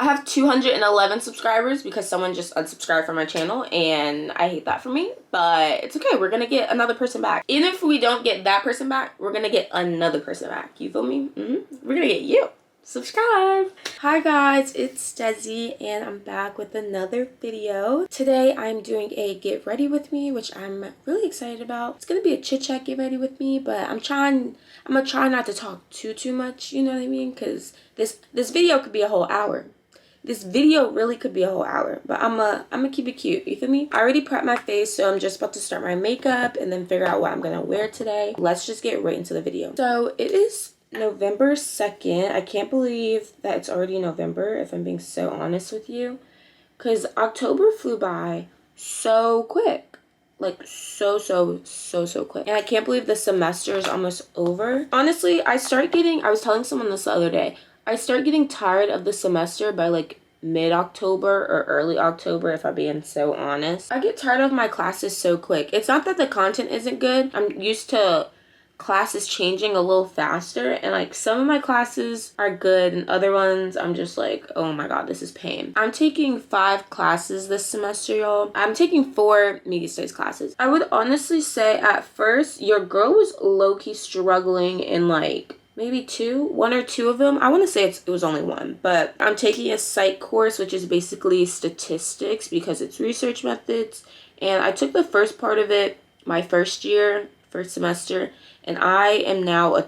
I have 211 subscribers because someone just unsubscribed from my channel, and I hate that for me, but it's okay. We're gonna get another person back. Even if we don't get that person back, we're gonna get another person back. You feel me? We're gonna get you. Subscribe. Hi guys, it's Desi and I'm back with another video. Today I'm doing a get ready with me, which I'm really excited about. It's gonna be a chit chat get ready with me, but I'm gonna try not to talk too much, you know what I mean? Because this video could be a whole hour. This video really could be a whole hour, but I'm gonna keep it cute, you feel me? I already prepped my face, so I'm just about to start my makeup and then figure out what I'm gonna wear today. Let's just get right into the video. So it is November 2nd. I can't believe that it's already November, if I'm being so honest with you, because October flew by so quick. Like so quick. And I can't believe the semester is almost over. Honestly, I was telling someone this the other day, I start getting tired of the semester by like mid-October or early October, if I'm being so honest. I get tired of my classes so quick. It's not that the content isn't good. I'm used to classes changing a little faster, and like some of my classes are good and other ones I'm just like, oh my god, this is pain. I'm taking 5 classes this semester, y'all. I'm taking 4 media studies classes. I would honestly say at first your girl was low-key struggling in like maybe 1 or 2 of them. I want to say it was only 1, but I'm taking a psych course, which is basically statistics because it's research methods, and I took the first part of it my first semester, and I am now a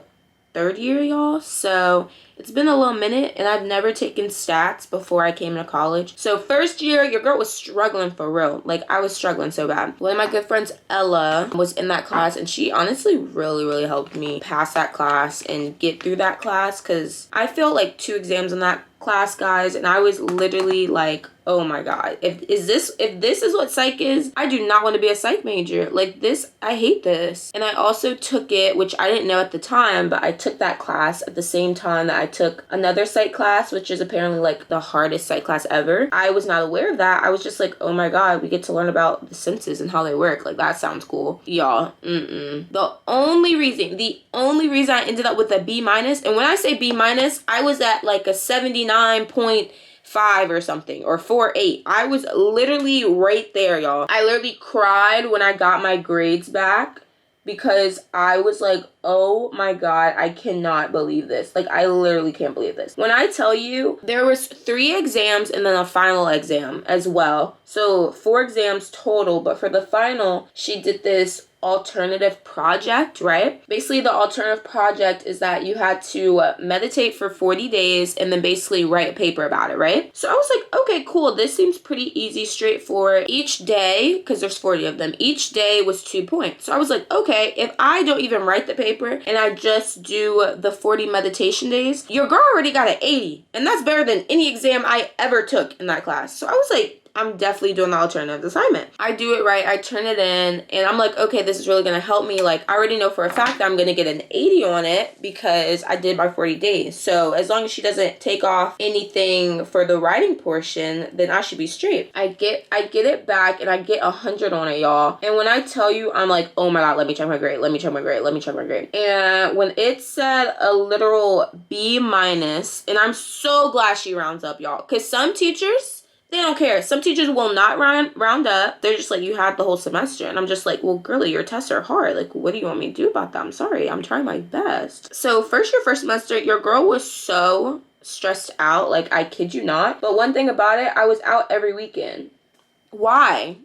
3rd year, y'all. So it's been a little minute, and I've never taken stats before I came to college. So first year, your girl was struggling for real. Like, I was struggling so bad. One of my good friends, Ella, was in that class, and she honestly really helped me pass that class and get through that class, because I failed like 2 exams in that class, guys, and I was literally like, oh my god, if this is what psych is, I do not want to be a psych major. Like this, I hate this. And I also took it, which I didn't know at the time, but I took that class at the same time that I took another psych class, which is apparently like the hardest psych class ever. I was not aware of that. I was just like, oh my god, we get to learn about the senses and how they work. Like that sounds cool. Y'all, The only reason I ended up with a B-, and when I say B-, I was at like a 79.5 or something, or 4.8. I was literally right there, y'all. I literally cried when I got my grades back because I was like, oh my god, I cannot believe this. Like, I literally can't believe this. When I tell you, there was 3 exams and then a final exam as well. So 4 exams total, but for the final, she did this alternative project, right? Basically, the alternative project is that you had to meditate for 40 days and then basically write a paper about it, right? So I was like, okay, cool. This seems pretty easy, straightforward. Each day, because there's 40 of them, each day was 2 points. So I was like, okay, if I don't even write the paper and I just do the 40 meditation days, your girl already got an 80. And that's better than any exam I ever took in that class. So I was like, I'm definitely doing the alternative assignment. I do it right, I turn it in, and I'm like, okay, this is really gonna help me. Like, I already know for a fact that I'm gonna get an 80 on it because I did my 40 days. So as long as she doesn't take off anything for the writing portion, then I should be straight. I get it back and I get 100 on it, y'all. And when I tell you, I'm like, oh my god, let me check my grade. And when it said a literal B-, and I'm so glad she rounds up, y'all, because some teachers, they don't care. Some teachers will not round up. They're just like, you had the whole semester. And I'm just like, well, girlie, your tests are hard. Like, what do you want me to do about that? I'm sorry. I'm trying my best. So first semester, your girl was so stressed out. Like, I kid you not. But one thing about it, I was out every weekend. Why?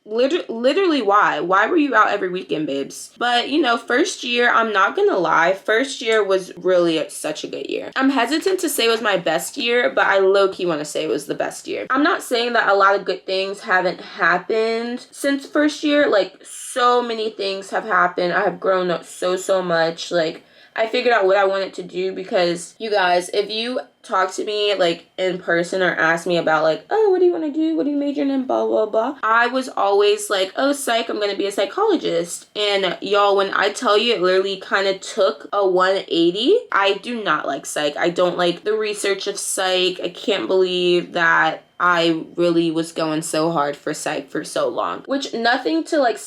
Literally why? Why were you out every weekend, babes? But, you know, first year, I'm not gonna lie, first year was really such a good year. I'm hesitant to say it was my best year, but I low-key want to say it was the best year. I'm not saying that a lot of good things haven't happened since first year. Like, so many things have happened. I have grown up so much. Like, I figured out what I wanted to do, because you guys, if you talk to me like in person or ask me about like, oh, what do you want to do? What do you major in? Blah, blah, blah. I was always like, oh, psych, I'm going to be a psychologist. And y'all, when I tell you it literally kind of took a 180, I do not like psych. I don't like the research of psych. I can't believe that I really was going so hard for psych for so long. Which, nothing to like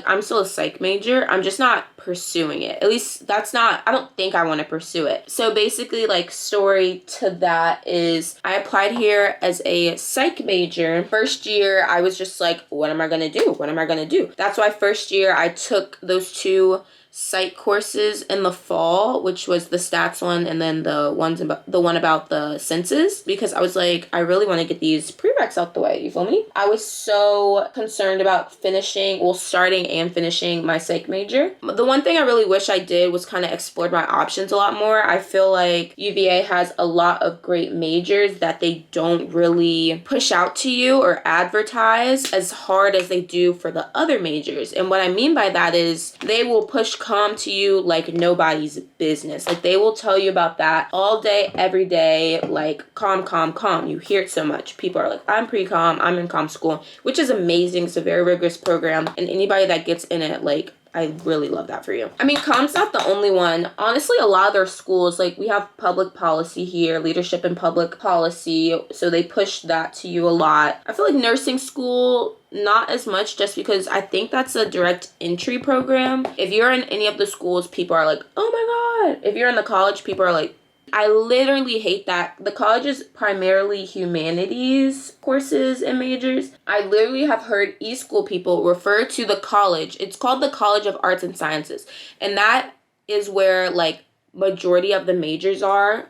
I'm still a psych major. I'm just not pursuing it. At least I don't think I want to pursue it. So basically, like, story to that is I applied here as a psych major. First year, I was just like, what am I going to do? What am I going to do? That's why first year I took those 2 psych courses in the fall, which was the stats one and then the one about the senses, because I was like, I really want to get these prereqs out the way, you feel me? I was so concerned about starting and finishing my psych major. The one thing I really wish I did was kind of explored my options a lot more. I feel like UVA has a lot of great majors that they don't really push out to you or advertise as hard as they do for the other majors. And what I mean by that is they will push comm to you like nobody's business. Like, they will tell you about that all day, every day, like comm. You hear it so much. People are like, I'm pre-comm, I'm in comm school, which is amazing. It's a very rigorous program, and anybody that gets in it, like, I really love that for you. I mean, comm's not the only one. Honestly, a lot of their schools, like, we have public policy here, leadership in public policy, so they push that to you a lot. I feel like nursing school, not as much, just because I think that's a direct entry program. If you're in any of the schools, people are like, oh my god. If you're in the college, people are like, I literally hate that. The college is primarily humanities courses and majors. I literally have heard e-school people refer to the college. It's called the College of Arts and Sciences. And that is where, like, majority of the majors are.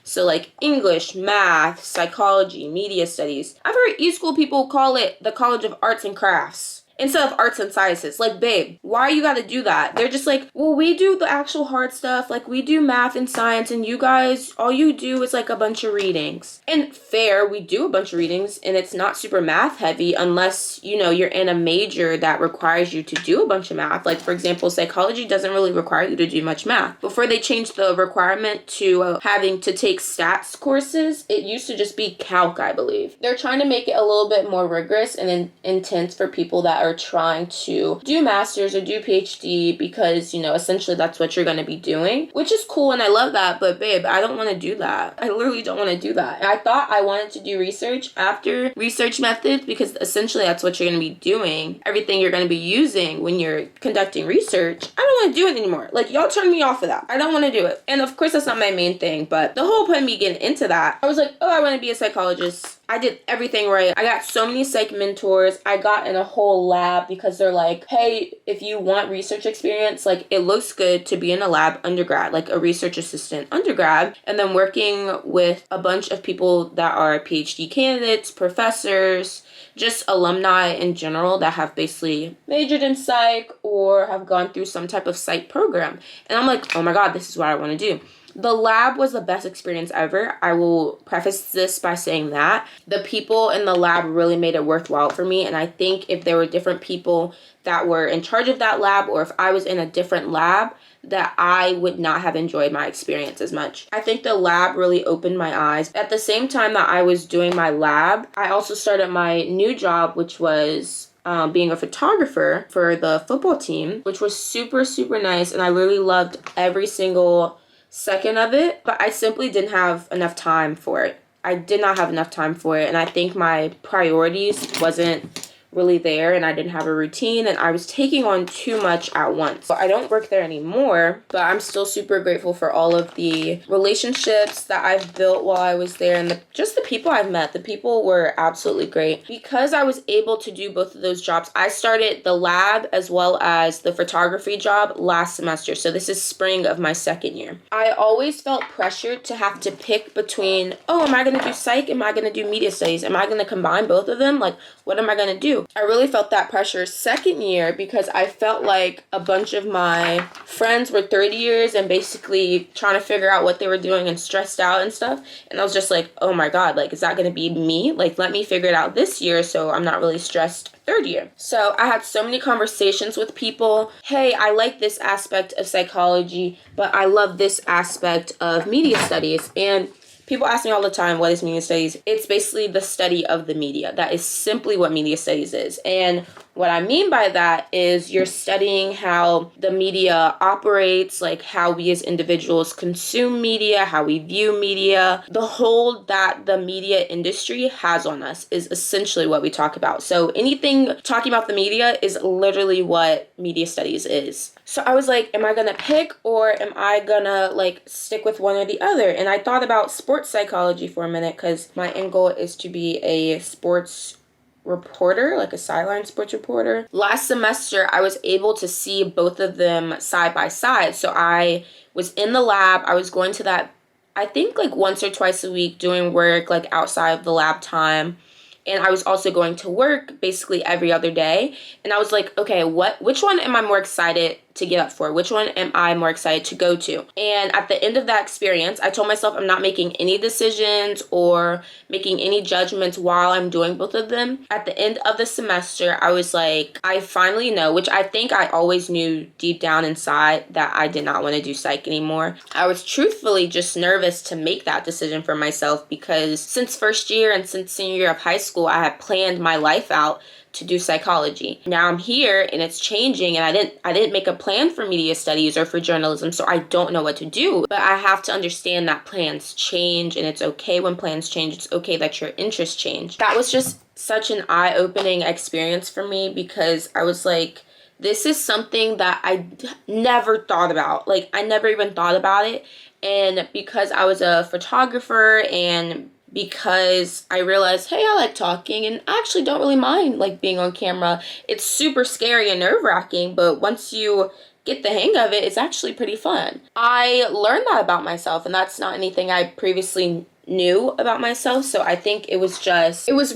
So like English, math, psychology, media studies. I've heard e-school people call it the College of Arts and Crafts instead of arts and sciences. Like, babe, why you gotta do that? They're just like, well, we do the actual hard stuff. Like, we do math and science, and you guys, all you do is like a bunch of readings. And fair, we do a bunch of readings, and it's not super math heavy unless, you know, you're in a major that requires you to do a bunch of math. Like, for example, psychology doesn't really require you to do much math. Before they changed the requirement to having to take stats courses, it used to just be calc, I believe. They're trying to make it a little bit more rigorous and intense for people that are trying to do masters or do PhD, because, you know, essentially that's what you're going to be doing, which is cool, and I love that. But babe, I don't want to do that. I literally don't want to do that. I thought I wanted to do research after research methods, because essentially that's what you're going to be doing. Everything you're going to be using when you're conducting research. I don't want to do it anymore. Like, y'all turn me off of that. I don't want to do it. And of course that's not my main thing, but the whole point of me getting into that, I was like, oh, I want to be a psychologist. I did everything right. I got so many psych mentors. I got in a whole lab because they're like, hey, if you want research experience, like, it looks good to be in a lab undergrad, like a research assistant undergrad, and then working with a bunch of people that are PhD candidates, professors, just alumni in general that have basically majored in psych or have gone through some type of psych program. And I'm like, oh my god, this is what I want to do. The lab was the best experience ever. I will preface this by saying that. The people in the lab really made it worthwhile for me, and I think if there were different people that were in charge of that lab, or if I was in a different lab, that I would not have enjoyed my experience as much. I think the lab really opened my eyes. At the same time that I was doing my lab, I also started my new job, which was being a photographer for the football team, which was super, super nice, and I really loved every single second of it, but I simply didn't have enough time for it. I did not have enough time for it, and I think my priorities wasn't really there, and I didn't have a routine, and I was taking on too much at once. So I don't work there anymore, but I'm still super grateful for all of the relationships that I've built while I was there, and just the people I've met. The people were absolutely great. Because I was able to do both of those jobs, I started the lab as well as the photography job last semester, so this is spring of my second year. I always felt pressured to have to pick between, oh, am I going to do psych? Am I going to do media studies? Am I going to combine both of them? Like, what am I going to do? I really felt that pressure second year because I felt like a bunch of my friends were third years and basically trying to figure out what they were doing and stressed out and stuff. And I was just like, oh my god, like, is that going to be me? Like, let me figure it out this year so I'm not really stressed third year. So I had so many conversations with people. Hey, I like this aspect of psychology, but I love this aspect of media studies. And People ask me all the time, what is media studies? It's basically the study of the media. That is simply what media studies is. And what I mean by that is you're studying how the media operates, like how we as individuals consume media, how we view media. The hold that the media industry has on us is essentially what we talk about. So anything talking about the media is literally what media studies is. So I was like, am I gonna pick or am I gonna like stick with one or the other? And I thought about sports psychology for a minute because my end goal is to be a sports reporter, like a sideline sports reporter. Last semester, I was able to see both of them side by side. So I was in the lab. I was going to that, I think like once or twice a week doing work like outside of the lab time. And I was also going to work basically every other day. And I was like, okay, which one am I more excited to get up for? Which one am I more excited to go to? And at the end of that experience, I told myself I'm not making any decisions or making any judgments while I'm doing both of them. At the end of the semester, I was like, I finally know, which I think I always knew deep down inside, that I did not want to do psych anymore. I was truthfully just nervous to make that decision for myself because since first year and since senior year of high school, I had planned my life out to do psychology. Now I'm here and it's changing and I didn't make a plan for media studies or for journalism, so I don't know what to do. But I have to understand that plans change and it's okay when plans change. It's okay that your interests change. That was just such an eye-opening experience for me because I was like, this is something that I never thought about. Like I never even thought about it. And because I was a photographer and because I realized, hey, I like talking and I actually don't really mind like being on camera. It's super scary and nerve-wracking, but once you get the hang of it, it's actually pretty fun. I learned that about myself and that's not anything I previously knew about myself. So I think it was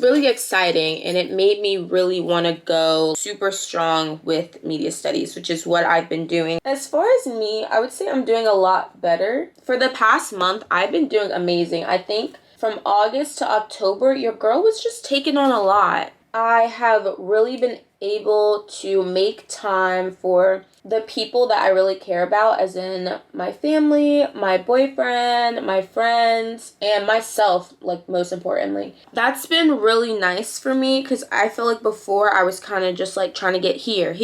really exciting and it made me really want to go super strong with media studies, which is what I've been doing. As far as me, I would say I'm doing a lot better. For the past month, I've been doing amazing. I think from August to October, your girl was just taking on a lot. I have really been able to make time for the people that I really care about, as in my family, my boyfriend, my friends, and myself, like most importantly. That's been really nice for me because I feel like before I was kind of just like trying to get here.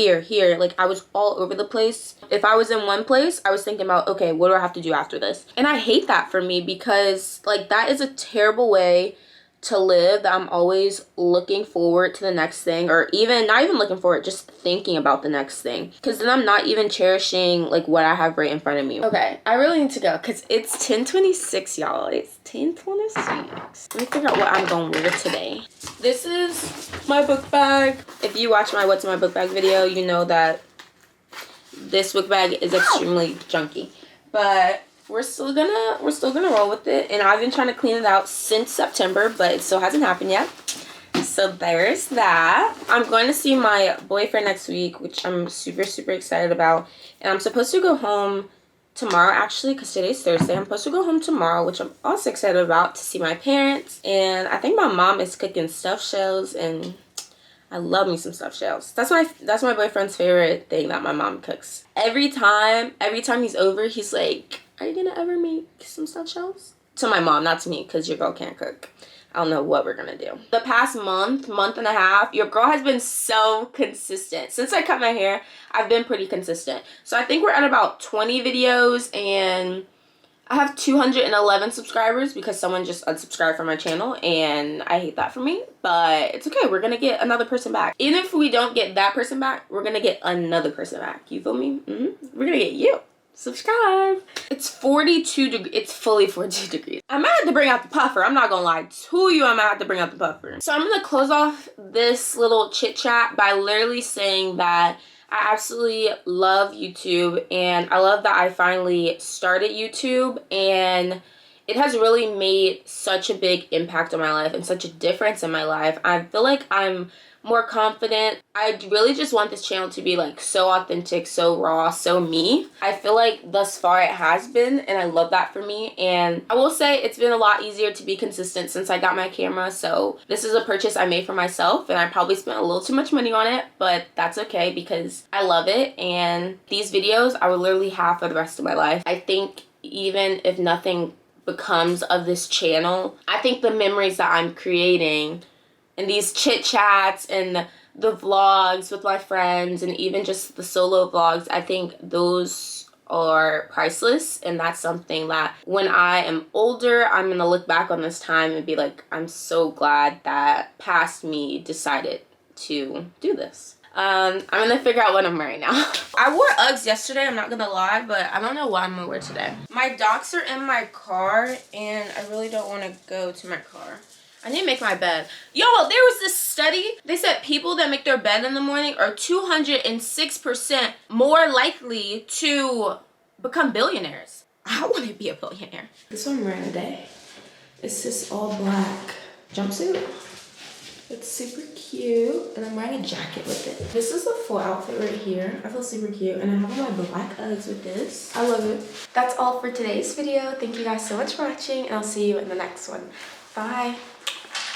Like I was all over the place. If I was in one place, I was thinking about, okay, what do I have to do after this? And I hate that for me because like that is a terrible way to live, that I'm always looking forward to the next thing, or even not even looking forward, just thinking about the next thing, because then I'm not even cherishing like what I have right in front of me. Okay, I really need to go because it's 10:26, y'all. It's 10:26. Let me figure out what I'm gonna wear today. This is my book bag. If you watch my what's in my book bag video, you know that this book bag is extremely junky, but we're still gonna roll with it. And I've been trying to clean it out since September, but it still hasn't happened yet. So there's that. I'm going to see my boyfriend next week, which I'm super excited about. And I'm supposed to go home tomorrow, actually, because today's Thursday. I'm supposed to go home tomorrow, which I'm also excited about, to see my parents. And I think my mom is cooking stuffed shells, and I love me some stuffed shells. That's my boyfriend's favorite thing that my mom cooks. Every time he's over, he's like, are you gonna ever make some stuffed shells? To my mom, not to me, because your girl can't cook. I don't know what we're gonna do. The past month and a half, your girl has been so consistent. Since I cut my hair, I've been pretty consistent. So I think we're at about 20 videos, and I have 211 subscribers because someone just unsubscribed from my channel, and I hate that for me, but it's okay. We're gonna get another person back. Even if we don't get that person back, we're gonna get another person back. You feel me? We're gonna get you. Subscribe. It's 42 degrees. It's fully 42 degrees. I might have to bring out the puffer. I'm not gonna lie to you. I might have to bring out the puffer. So I'm gonna close off this little chit chat by literally saying that I absolutely love YouTube, and I love that I finally started YouTube, and it has really made such a big impact on my life and such a difference in my life. I feel like I'm more confident. I really just want this channel to be like so authentic, so raw, so me. I feel like thus far it has been, and I love that for me. And I will say it's been a lot easier to be consistent since I got my camera. So this is a purchase I made for myself, and I probably spent a little too much money on it, but that's okay because I love it. And these videos I will literally have for the rest of my life. I think even if nothing becomes of this channel. I think the memories that I'm creating and these chit chats and the vlogs with my friends and even just the solo vlogs, I think those are priceless. And that's something that when I am older, I'm gonna look back on this time and be like, I'm so glad that past me decided to do this. I'm gonna figure out what I'm wearing now. I wore Uggs yesterday, I'm not gonna lie, but I don't know what I'm gonna wear today. My docs are in my car and I really don't want to go to my car. I need to make my bed. Yo, there was this study. They said people that make their bed in the morning are 206% more likely to become billionaires. I want to be a billionaire. This is what I'm wearing today. It's this all black jumpsuit. It's super cute, and I'm wearing a jacket with it. This is the full outfit right here. I feel super cute, and I have on my black Uggs with this. I love it. That's all for today's video. Thank you guys so much for watching, and I'll see you in the next one. Bye.